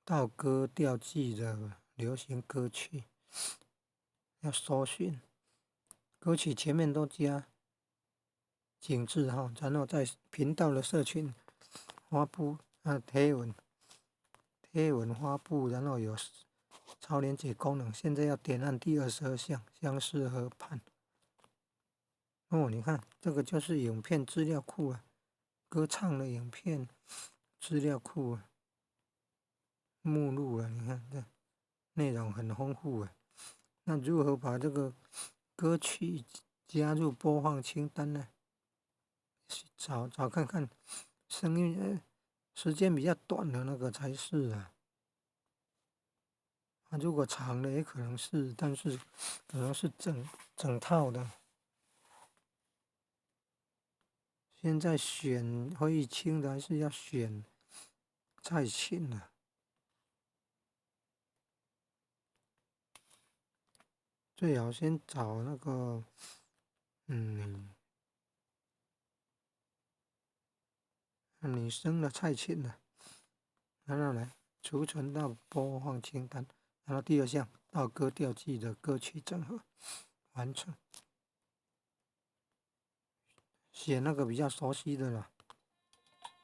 到歌调记的流行歌曲，要搜寻歌曲前面都加井字号，然后在频道的社群发布贴文发布，然后有超连结功能。现在要点按第22项相似合判。哦，你看这个就是影片资料库啊，歌唱的影片资料库啊，目录啊，你看这内容很丰富啊。那如何把这个歌曲加入播放清单呢？找找看看，声音时间比较短的那个才是啊。如果长的也可能是，但是可能是整套的。现在选会议清的还是要选蔡琴的，最好先找那个女生的蔡琴的，然后来储存到播放清单，然后第二项到歌调记的歌曲整合完成，写那个比较熟悉的了。